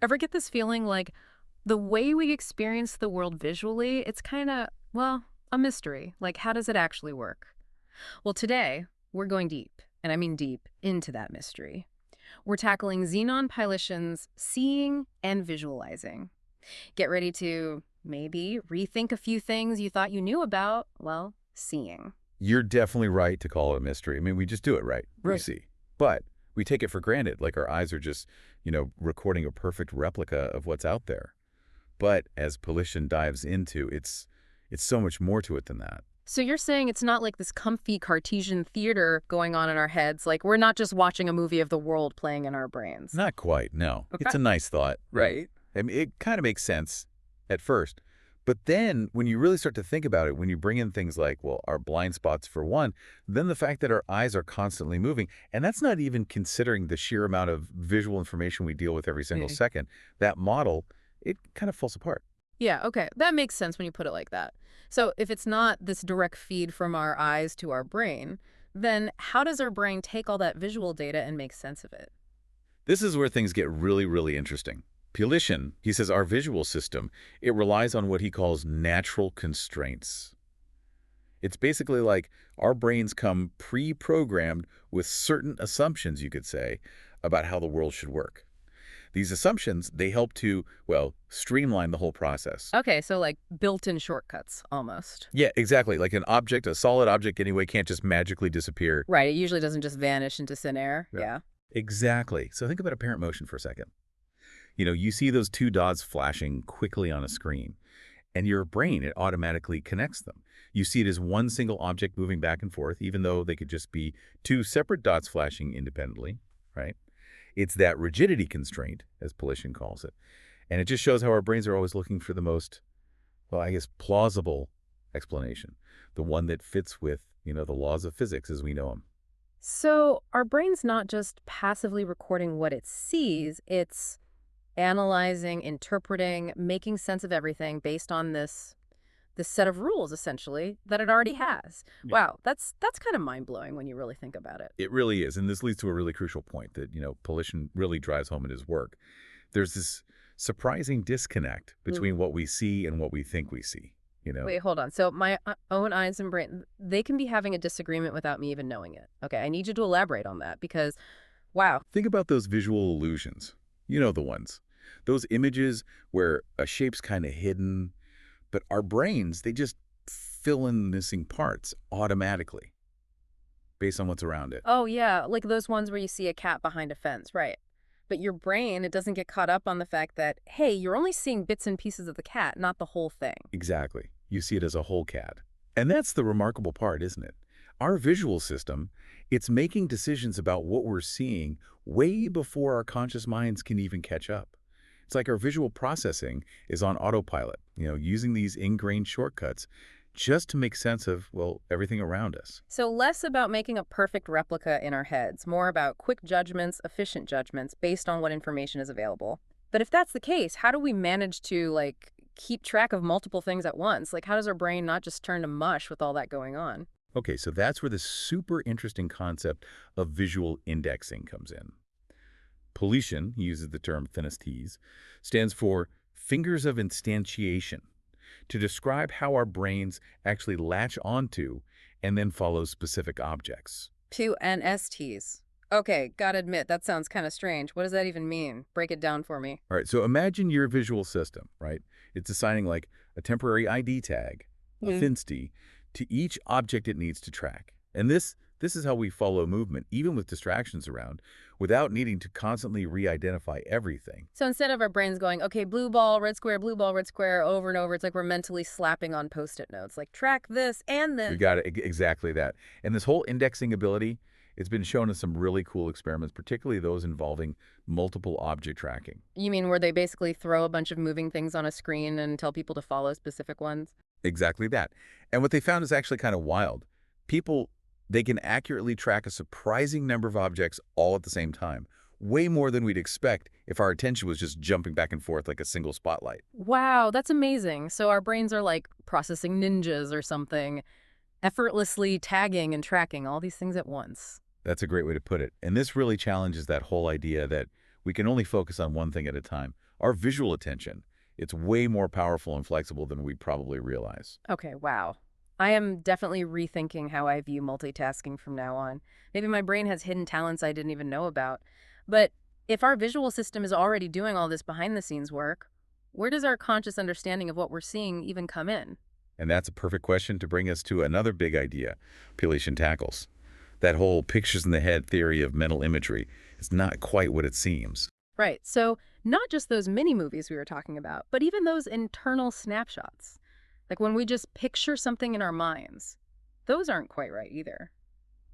Ever get this feeling like the way we experience the world visually, it's kind of, well, a mystery. Like, how does it actually work? Well, today, we're going deep, and I mean deep, into that mystery. We're tackling Zenon Pylyshyn's seeing and visualizing. Get ready to maybe rethink a few things you thought you knew about, well, seeing. You're definitely right to call it a mystery. I mean, we just do it right. We Right. see. But we take it for granted, like our eyes are just, recording a perfect replica of what's out there. But as Pylyshyn dives into, it's so much more to it than that. So you're saying it's not like this comfy Cartesian theater going on in our heads, like we're not just watching a movie of the world playing in our brains. Not quite, no. Okay. It's a nice thought, right? I mean, it kind of makes sense at first. But then when you really start to think about it, when you bring in things like, well, our blind spots for one, then the fact that our eyes are constantly moving, and that's not even considering the sheer amount of visual information we deal with every single second, that model, it kind of falls apart. Yeah, okay. That makes sense when you put it like that. So if it's not this direct feed from our eyes to our brain, then how does our brain take all that visual data and make sense of it? This is where things get really, really interesting. Pylyshyn, he says our visual system, it relies on what he calls natural constraints. It's basically like our brains come pre-programmed with certain assumptions, you could say, about how the world should work. These assumptions, they help to, well, streamline the whole process. Okay, so like built-in shortcuts almost. Yeah, exactly. Like an object, a solid object anyway, can't just magically disappear. Right, it usually doesn't just vanish into thin air. Yeah. Yeah. Exactly. So think about apparent motion for a second. You see those two dots flashing quickly on a screen, and your brain, it automatically connects them. You see it as one single object moving back and forth, even though they could just be two separate dots flashing independently, right? It's that rigidity constraint, as Pylyshyn calls it. And it just shows how our brains are always looking for the most, well, I guess, plausible explanation, the one that fits with, the laws of physics as we know them. So our brain's not just passively recording what it sees, it's analyzing, interpreting, making sense of everything based on this set of rules essentially that it already has. Yeah. Wow, that's kind of mind-blowing when you really think about it. It really is. And this leads to a really crucial point that, Pylyshyn really drives home in his work. There's this surprising disconnect between what we see and what we think we see. Wait, hold on. So my own eyes and brain, they can be having a disagreement without me even knowing it. Okay, I need you to elaborate on that because, wow. Think about those visual illusions. You know the ones. Those images where a shape's kind of hidden, but our brains, they just fill in missing parts automatically based on what's around it. Oh yeah, like those ones where you see a cat behind a fence, right? But your brain, it doesn't get caught up on the fact that, hey, you're only seeing bits and pieces of the cat, not the whole thing. Exactly. You see it as a whole cat. And that's the remarkable part, isn't it? Our visual system, it's making decisions about what we're seeing way before our conscious minds can even catch up. It's like our visual processing is on autopilot, using these ingrained shortcuts just to make sense of, well, everything around us. So less about making a perfect replica in our heads, more about quick judgments, efficient judgments based on what information is available. But if that's the case, how do we manage to, like, keep track of multiple things at once? Like, how does our brain not just turn to mush with all that going on? Okay, so that's where the super interesting concept of visual indexing comes in. Pylyshyn, he uses the term FINST, stands for fingers of instantiation, to describe how our brains actually latch onto and then follow specific objects. Two NSTs. Okay, gotta admit, that sounds kind of strange. What does that even mean? Break it down for me. All right, so imagine your visual system, right? It's assigning like a temporary ID tag, a FINST, to each object it needs to track. And this is how we follow movement, even with distractions around, without needing to constantly re-identify everything. So instead of our brains going, okay, blue ball, red square, over and over, it's like we're mentally slapping on Post-it notes, like track this and You then. got it, exactly that. And this whole indexing ability, it's been shown in some really cool experiments, particularly those involving multiple object tracking. You mean where they basically throw a bunch of moving things on a screen and tell people to follow specific ones? Exactly that. And what they found is actually kind of wild. People, they can accurately track a surprising number of objects all at the same time, way more than we'd expect if our attention was just jumping back and forth like a single spotlight. Wow, that's amazing. So our brains are like processing ninjas or something, effortlessly tagging and tracking all these things at once. That's a great way to put it. And this really challenges that whole idea that we can only focus on one thing at a time. Our visual attention, it's way more powerful and flexible than we probably realize. Okay, wow. I am definitely rethinking how I view multitasking from now on. Maybe my brain has hidden talents I didn't even know about. But if our visual system is already doing all this behind the scenes work, where does our conscious understanding of what we're seeing even come in? And that's a perfect question to bring us to another big idea Pylyshyn tackles. That whole pictures in the head theory of mental imagery is not quite what it seems. Right. So, not just those mini movies we were talking about, but even those internal snapshots. Like when we just picture something in our minds. Those aren't quite right either.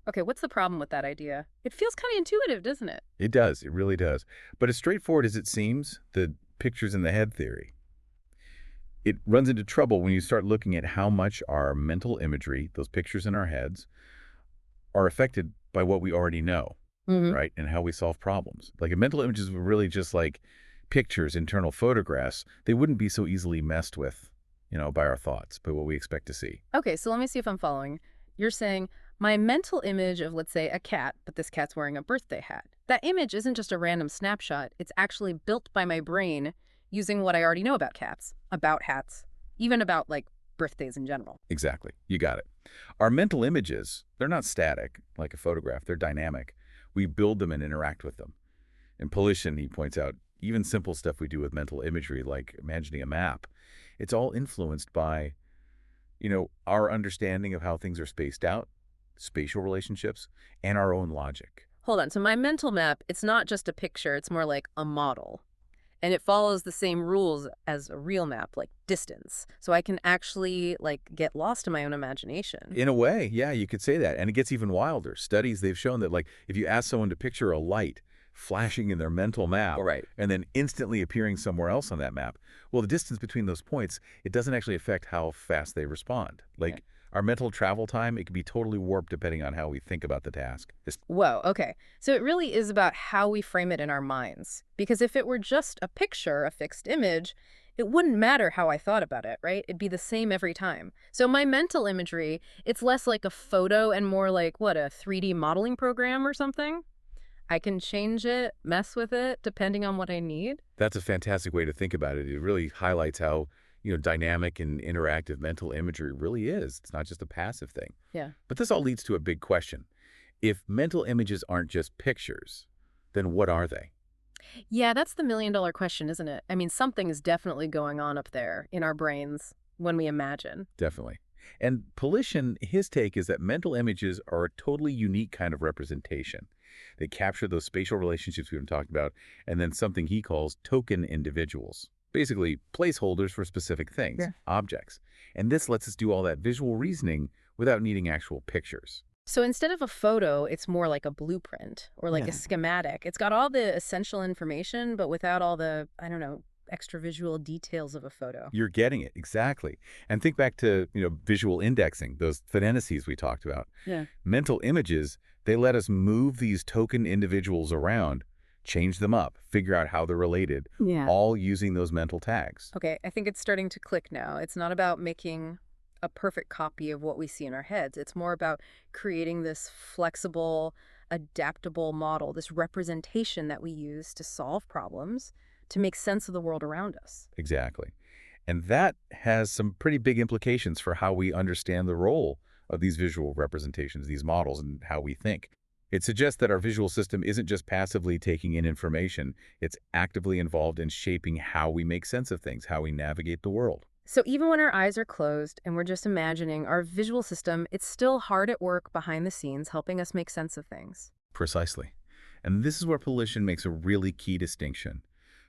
Okay, what's the problem with that idea? It feels kind of intuitive, doesn't it? It does, it really does. But as straightforward as it seems, the pictures in the head theory, it runs into trouble when you start looking at how much our mental imagery, those pictures in our heads, are affected by what we already know, Hmm. right? And how we solve problems. Like if mental images were really just like pictures, internal photographs, they wouldn't be so easily messed with, by our thoughts, by what we expect to see. Okay, so let me see if I'm following. You're saying my mental image of, let's say, a cat, but this cat's wearing a birthday hat. That image isn't just a random snapshot. It's actually built by my brain using what I already know about cats, about hats, even about, like, birthdays in general. Exactly. You got it. Our mental images, they're not static like a photograph. They're dynamic. We build them and interact with them. In Pylyshyn, he points out, even simple stuff we do with mental imagery, like imagining a map, it's all influenced by, our understanding of how things are spaced out, spatial relationships, and our own logic. Hold on. So my mental map, it's not just a picture, it's more like a model. And it follows the same rules as a real map, like distance. So I can actually, like, get lost in my own imagination. In a way, yeah, you could say that. And it gets even wilder. Studies, they've shown that, like, if you ask someone to picture a light flashing in their mental map All right. and then instantly appearing somewhere else on that map, well, the distance between those points, it doesn't actually affect how fast they respond. Yeah. Like, our mental travel time, it can be totally warped depending on how we think about the task. Whoa, okay. So it really is about how we frame it in our minds. Because if it were just a picture, a fixed image, it wouldn't matter how I thought about it, right? It'd be the same every time. So my mental imagery, it's less like a photo and more like, what, a 3D modeling program or something? I can change it, mess with it, depending on what I need. That's a fantastic way to think about it. It really highlights how, dynamic and interactive mental imagery really is. It's not just a passive thing. Yeah. But this all leads to a big question. If mental images aren't just pictures, then what are they? Yeah, that's the million-dollar question, isn't it? I mean, something is definitely going on up there in our brains when we imagine. Definitely. And Pylyshyn, his take is that mental images are a totally unique kind of representation. They capture those spatial relationships we've been talking about, and then something he calls token individuals. Basically, placeholders for specific things, Yeah. objects. And this lets us do all that visual reasoning without needing actual pictures. So instead of a photo, it's more like a blueprint or like a Yeah. schematic. It's got all the essential information, but without all the, I don't know, extra visual details of a photo. You're getting it, exactly. And think back to, visual indexing, those phonetices we talked about. Yeah. Mental images, they let us move these token individuals around, change them up, figure out how they're related, Yeah. all using those mental tags. Okay, I think it's starting to click now. It's not about making a perfect copy of what we see in our heads. It's more about creating this flexible, adaptable model, this representation that we use to solve problems, to make sense of the world around us. Exactly. And that has some pretty big implications for how we understand the role of these visual representations, these models, and how we think. It suggests that our visual system isn't just passively taking in information, it's actively involved in shaping how we make sense of things, how we navigate the world. So even when our eyes are closed and we're just imagining, our visual system, it's still hard at work behind the scenes helping us make sense of things. Precisely. And this is where Pylyshyn makes a really key distinction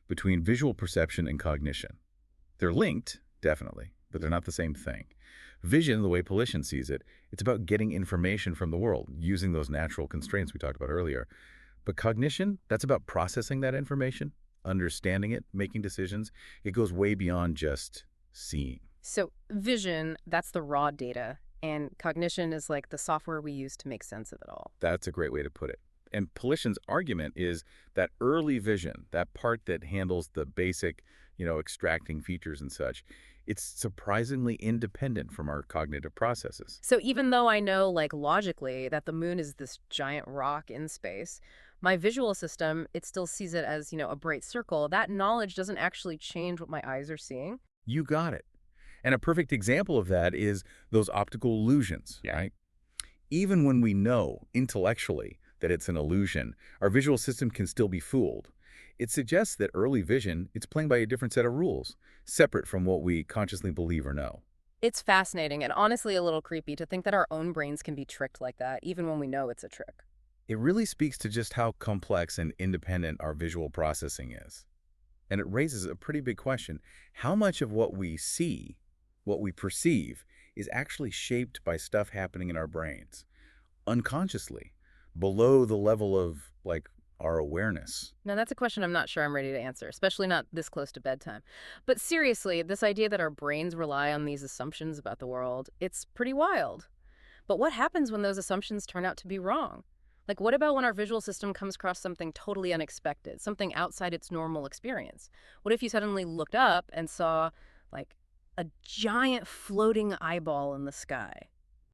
between visual perception and cognition. They're linked, definitely, but they're not the same thing. Vision, the way Pylyshyn sees it, it's about getting information from the world, using those natural constraints we talked about earlier. But cognition, that's about processing that information, understanding it, making decisions. It goes way beyond just seeing. So vision, that's the raw data, and cognition is like the software we use to make sense of it all. That's a great way to put it. And Pylyshyn's argument is that early vision, that part that handles the basic, extracting features and such, it's surprisingly independent from our cognitive processes. So even though I know, like, logically that the moon is this giant rock in space, My visual system, it still sees it as, a bright circle. That knowledge doesn't actually change what my eyes are seeing. You got it. And a perfect example of that is those optical illusions, right? Even when we know intellectually that it's an illusion, our visual system can still be fooled. It suggests that early vision, it's playing by a different set of rules, separate from what we consciously believe or know. It's fascinating and honestly a little creepy to think that our own brains can be tricked like that, even when we know it's a trick. It really speaks to just how complex and independent our visual processing is. And it raises a pretty big question. How much of what we see, what we perceive, is actually shaped by stuff happening in our brains, unconsciously, below the level of, like, our awareness? Now, that's a question I'm not sure I'm ready to answer, especially not this close to bedtime. But seriously, this idea that our brains rely on these assumptions about the world, it's pretty wild. But what happens when those assumptions turn out to be wrong? Like, what about when our visual system comes across something totally unexpected, something outside its normal experience? What if you suddenly looked up and saw, like, a giant floating eyeball in the sky?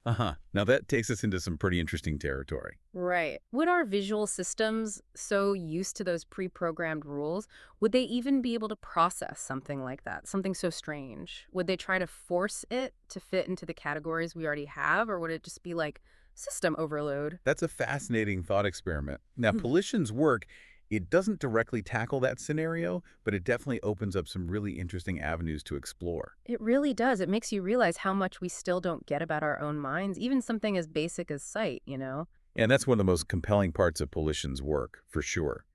Uh-huh. Now that takes us into some pretty interesting territory. Right. Would our visual systems, so used to those pre-programmed rules, would they even be able to process something like that, something so strange? Would they try to force it to fit into the categories we already have, or would it just be like system overload? That's a fascinating thought experiment. Now, Pylyshyn's work, it doesn't directly tackle that scenario, but it definitely opens up some really interesting avenues to explore. It really does. It makes you realize how much we still don't get about our own minds, even something as basic as sight. And that's one of the most compelling parts of Pylyshyn's work, for sure.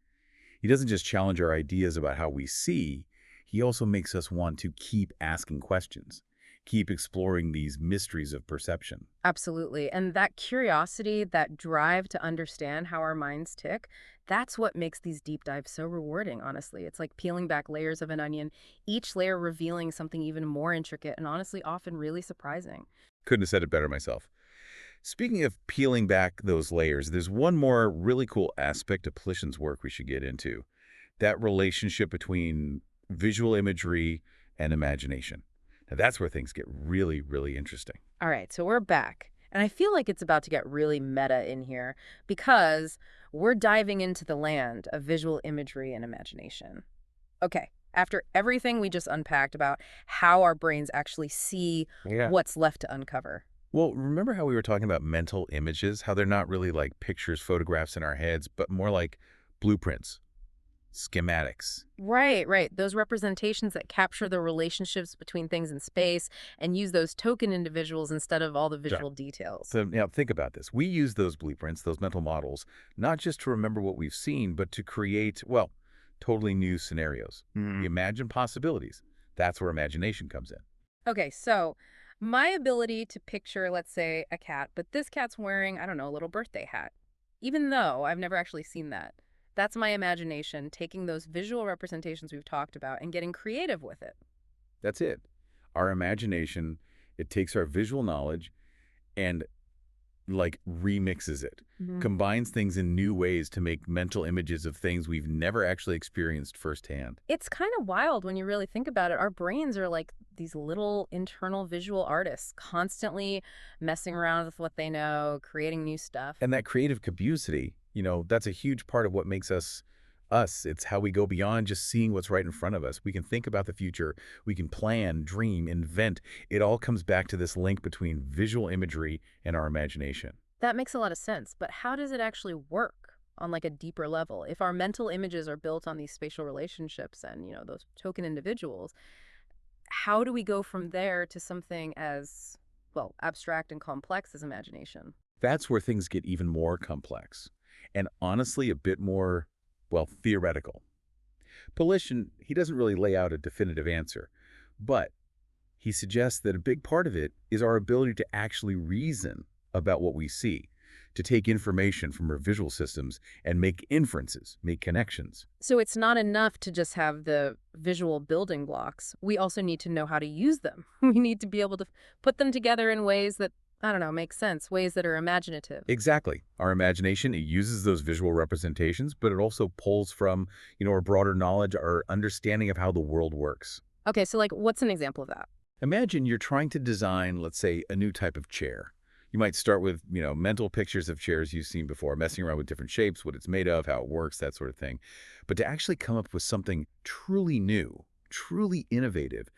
He doesn't just challenge our ideas about how we see, he also makes us want to keep asking questions, keep exploring these mysteries of perception. Absolutely. And that curiosity, that drive to understand how our minds tick, that's what makes these deep dives so rewarding, honestly. It's like peeling back layers of an onion, each layer revealing something even more intricate and honestly often really surprising. Couldn't have said it better myself. Speaking of peeling back those layers, there's one more really cool aspect of Pylyshyn's work we should get into. That relationship between visual imagery and imagination. Now that's where things get really, really interesting. All right, so we're back. And I feel like it's about to get really meta in here because we're diving into the land of visual imagery and imagination. Okay, after everything we just unpacked about how our brains actually see Yeah. what's left to uncover. Well, remember how we were talking about mental images, how they're not really like pictures, photographs in our heads, but more like blueprints, schematics. Right, right. Those representations that capture the relationships between things in space and use those token individuals instead of all the Sure. visual details. So now think about this. We use those blueprints, those mental models, not just to remember what we've seen, but to create, well, totally new scenarios. We imagine possibilities. That's where imagination comes in. Okay, so my ability to picture, let's say, a cat, but this cat's wearing, I don't know, a little birthday hat, even though I've never actually seen that. That's my imagination taking those visual representations we've talked about and getting creative with it. That's it. Our imagination, it takes our visual knowledge and like remixes it, Mhm. combines things in new ways to make mental images of things we've never actually experienced firsthand. It's kind of wild when you really think about it. Our brains are like these little internal visual artists, constantly messing around with what they know, creating new stuff. And that creative capacity, that's a huge part of what makes us us. It's how we go beyond just seeing what's right in front of us. We can think about the future. We can plan, dream, invent. It all comes back to this link between visual imagery and our imagination. That makes a lot of sense, but how does it actually work on like a deeper level? If our mental images are built on these spatial relationships and, those token individuals, how do we go from there to something as, well, abstract and complex as imagination? That's where things get even more complex and honestly a bit more, well, theoretical. Pylyshyn, he doesn't really lay out a definitive answer, but he suggests that a big part of it is our ability to actually reason about what we see, to take information from our visual systems and make inferences, make connections. So it's not enough to just have the visual building blocks. We also need to know how to use them. We need to be able to put them together in ways that, I don't know, make sense, ways that are imaginative. Exactly. Our imagination, it uses those visual representations, but it also pulls from, our broader knowledge, our understanding of how the world works. Okay, so like what's an example of that? Imagine you're trying to design, let's say, a new type of chair. You might start with, mental pictures of chairs you've seen before, messing around with different shapes, what it's made of, how it works, that sort of thing. But to actually come up with something truly new, truly innovative,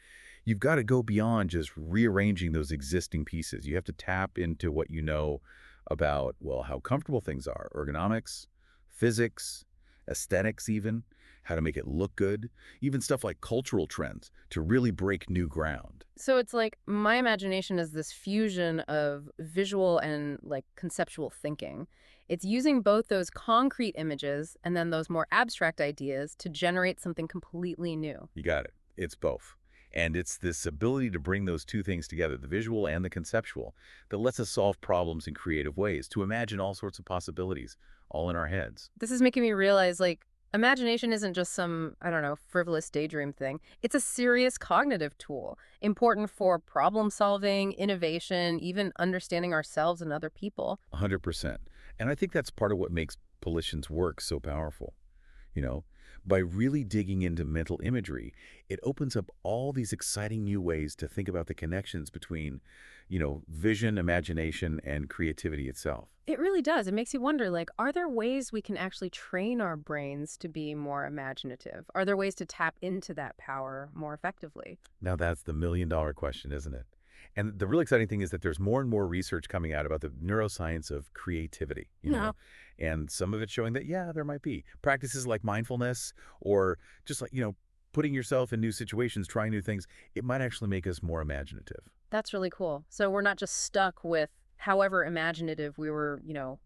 you've got to go beyond just rearranging those existing pieces. You have to tap into what you know about, well, how comfortable things are, ergonomics, physics, aesthetics even, how to make it look good, even stuff like cultural trends to really break new ground. So it's like my imagination is this fusion of visual and like conceptual thinking. It's using both those concrete images and then those more abstract ideas to generate something completely new. You got it. It's both. And it's this ability to bring those two things together, the visual and the conceptual, that lets us solve problems in creative ways, to imagine all sorts of possibilities, all in our heads. This is making me realize like imagination isn't just some, I don't know, frivolous daydream thing. It's a serious cognitive tool, important for problem solving, innovation, even understanding ourselves and other people. 100%. And I think that's part of what makes Pylyshyn's work so powerful. You know, by really digging into mental imagery, it opens up all these exciting new ways to think about the connections between, vision, imagination, and creativity itself. It really does. It makes you wonder, like, are there ways we can actually train our brains to be more imaginative? Are there ways to tap into that power more effectively? Now that's the million-dollar question, isn't it? And the really exciting thing is that there's more and more research coming out about the neuroscience of creativity, No. and some of it showing that, yeah, there might be practices like mindfulness or just like, putting yourself in new situations, trying new things. It might actually make us more imaginative. That's really cool. So we're not just stuck with however imaginative we were,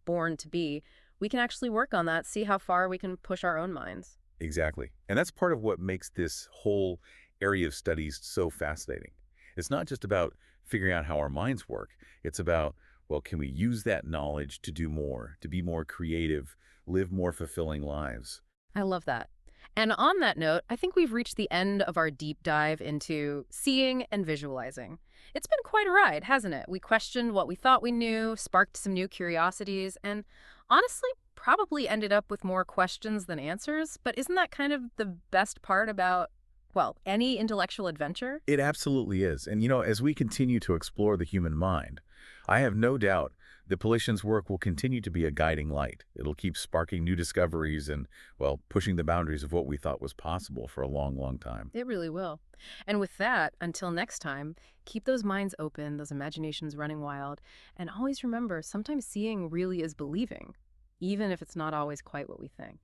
born to be. We can actually work on that, see how far we can push our own minds. Exactly. And that's part of what makes this whole area of studies so fascinating. It's not just about figuring out how our minds work. It's about, well, can we use that knowledge to do more, to be more creative, live more fulfilling lives? I love that. And on that note, I think we've reached the end of our deep dive into seeing and visualizing. It's been quite a ride, hasn't it? We questioned what we thought we knew, sparked some new curiosities, and honestly, probably ended up with more questions than answers. But isn't that kind of the best part about, well, any intellectual adventure? It absolutely is. And, as we continue to explore the human mind, I have no doubt that Pylyshyn's work will continue to be a guiding light. It'll keep sparking new discoveries and, well, pushing the boundaries of what we thought was possible for a long, long time. It really will. And with that, until next time, keep those minds open, those imaginations running wild, and always remember sometimes seeing really is believing, even if it's not always quite what we think.